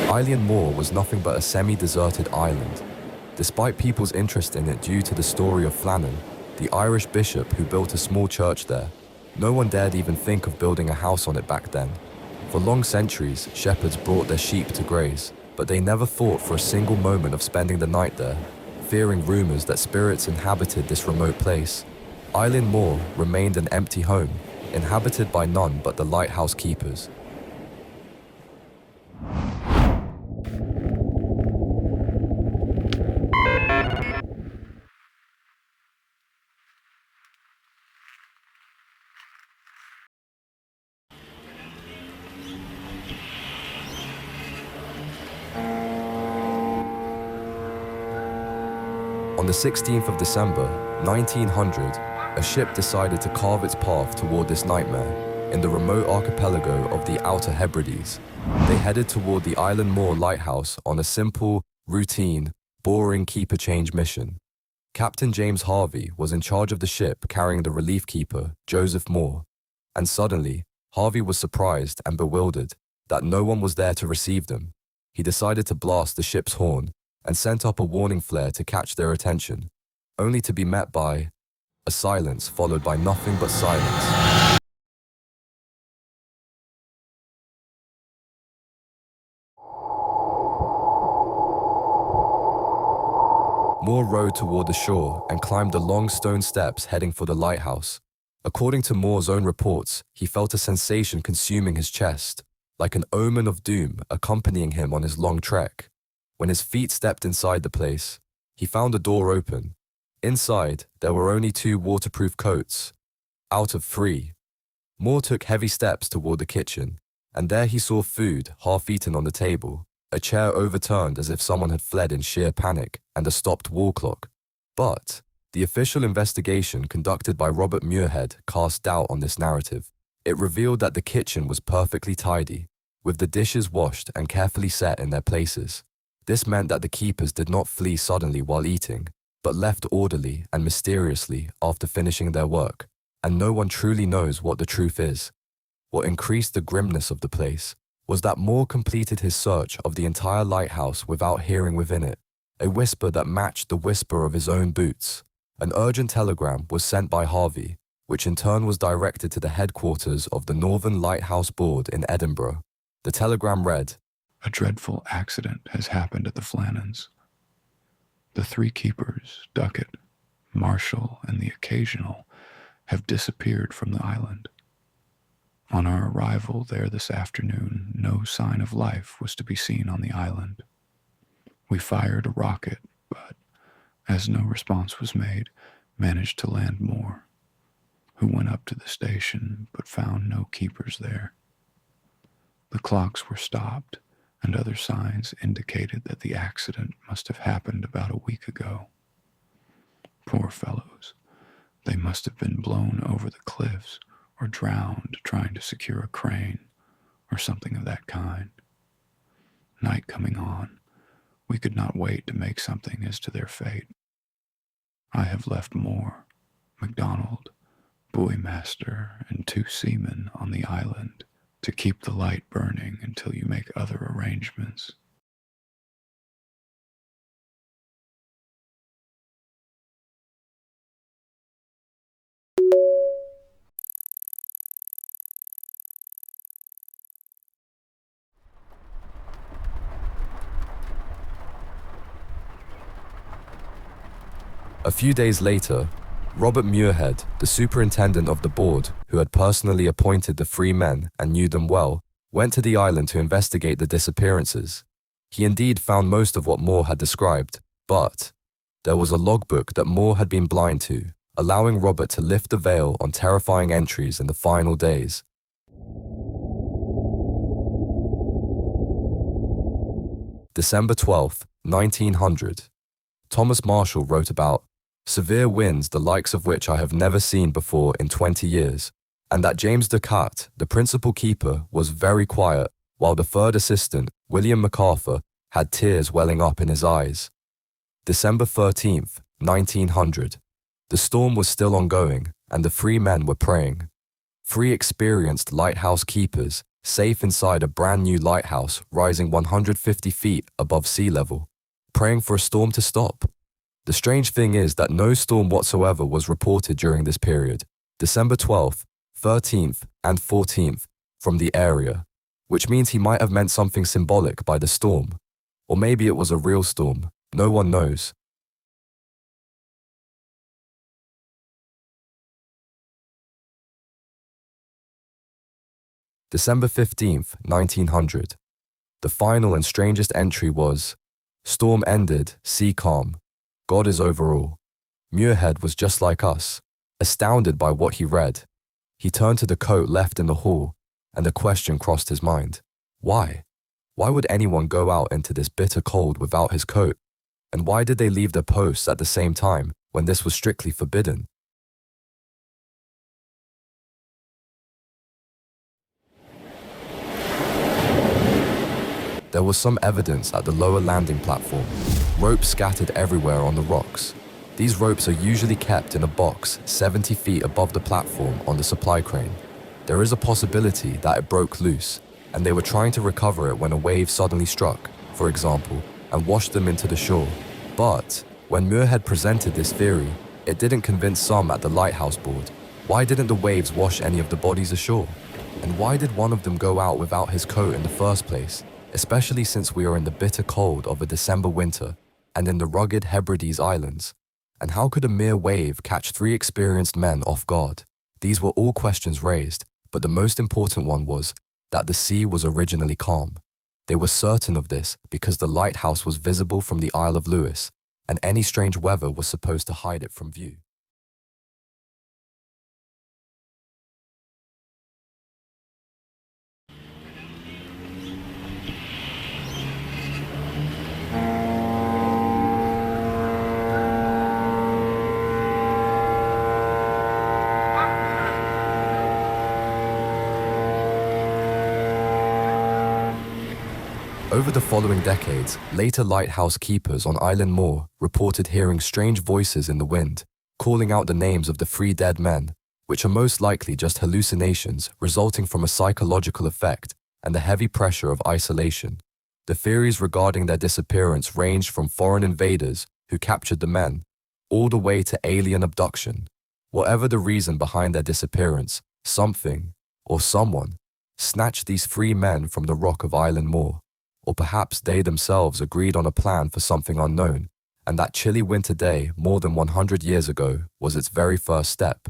Eilean Mor was nothing but a semi-deserted island. Despite people's interest in it due to the story of Flannan, the Irish bishop who built a small church there, no one dared even think of building a house on it back then. For long centuries, shepherds brought their sheep to graze, but they never thought for a single moment of spending the night there, fearing rumors that spirits inhabited this remote place. Eilean Mor remained an empty home, inhabited by none but the lighthouse keepers. On the 16th of December, 1900, a ship decided to carve its path toward this nightmare in the remote archipelago of the Outer Hebrides. They headed toward the Eilean Mor Lighthouse on a simple, routine, boring keeper change mission. Captain James Harvey was in charge of the ship carrying the relief keeper, Joseph Moore, and suddenly, Harvey was surprised and bewildered that no one was there to receive them. He decided to blast the ship's horn and sent up a warning flare to catch their attention, only to be met by a silence followed by nothing but silence. Moore rowed toward the shore and climbed the long stone steps heading for the lighthouse. According to Moore's own reports, he felt a sensation consuming his chest, like an omen of doom accompanying him on his long trek. When his feet stepped inside the place, he found a door open. Inside, there were only 2 waterproof coats, out of 3. Moore took heavy steps toward the kitchen, and there he saw food half-eaten on the table, a chair overturned as if someone had fled in sheer panic, and a stopped wall clock. But the official investigation conducted by Robert Muirhead cast doubt on this narrative. It revealed that the kitchen was perfectly tidy, with the dishes washed and carefully set in their places. This meant that the keepers did not flee suddenly while eating, but left orderly and mysteriously after finishing their work, and no one truly knows what the truth is. What increased the grimness of the place was that Moore completed his search of the entire lighthouse without hearing within it a whisper that matched the whisper of his own boots. An urgent telegram was sent by Harvey, which in turn was directed to the headquarters of the Northern Lighthouse Board in Edinburgh. The telegram read, "A dreadful accident has happened at the Flannans. The 3 keepers, Duckett, Marshall, and the Occasional, have disappeared from the island. On our arrival there this afternoon, no sign of life was to be seen on the island. We fired a rocket, but, as no response was made, managed to land Moore, who went up to the station but found no keepers there. The clocks were stopped, and other signs indicated that the accident must have happened about a week ago. Poor fellows, they must have been blown over the cliffs or drowned trying to secure a crane or something of that kind. Night coming on, we could not wait to make something as to their fate. I have left Moore, MacDonald, buoymaster, and 2 seamen on the island to keep the light burning until you make other arrangements." A few days later, Robert Muirhead, the superintendent of the board, who had personally appointed the 3 men and knew them well, went to the island to investigate the disappearances. He indeed found most of what Moore had described, but there was a logbook that Moore had been blind to, allowing Robert to lift the veil on terrifying entries in the final days. December 12th, 1900. Thomas Marshall wrote about severe winds the likes of which I have never seen before in 20 years, and that James Ducat, the principal keeper, was very quiet, while the third assistant, William MacArthur, had tears welling up in his eyes. December 13th, 1900. The storm was still ongoing, and the three men were praying. Three experienced lighthouse keepers, safe inside a brand new lighthouse rising 150 feet above sea level, praying for a storm to stop. The strange thing is that no storm whatsoever was reported during this period, December 12th, 13th, and 14th, from the area, which means he might have meant something symbolic by the storm. Or maybe it was a real storm. No one knows. December 15th, 1900. The final and strangest entry was, "Storm ended, sea calm. God is over all." Muirhead was just like us, astounded by what he read. He turned to the coat left in the hall, and the question crossed his mind. Why? Why would anyone go out into this bitter cold without his coat? And why did they leave their posts at the same time when this was strictly forbidden? There was some evidence at the lower landing platform, ropes scattered everywhere on the rocks. These ropes are usually kept in a box 70 feet above the platform on the supply crane. There is a possibility that it broke loose, and they were trying to recover it when a wave suddenly struck, for example, and washed them into the shore. But when Muirhead presented this theory, it didn't convince some at the lighthouse board. Why didn't the waves wash any of the bodies ashore? And why did one of them go out without his coat in the first place, especially since we are in the bitter cold of a December winter and in the rugged Hebrides Islands? And how could a mere wave catch three experienced men off guard? These were all questions raised, but the most important one was that the sea was originally calm. They were certain of this because the lighthouse was visible from the Isle of Lewis, and any strange weather was supposed to hide it from view. Over the following decades, later lighthouse keepers on Eilean Mor reported hearing strange voices in the wind, calling out the names of the three dead men, which are most likely just hallucinations resulting from a psychological effect and the heavy pressure of isolation. The theories regarding their disappearance ranged from foreign invaders who captured the men, all the way to alien abduction. Whatever the reason behind their disappearance, something, or someone, snatched these three men from the rock of Eilean Mor. Or perhaps they themselves agreed on a plan for something unknown, and that chilly winter day more than 100 years ago was its very first step.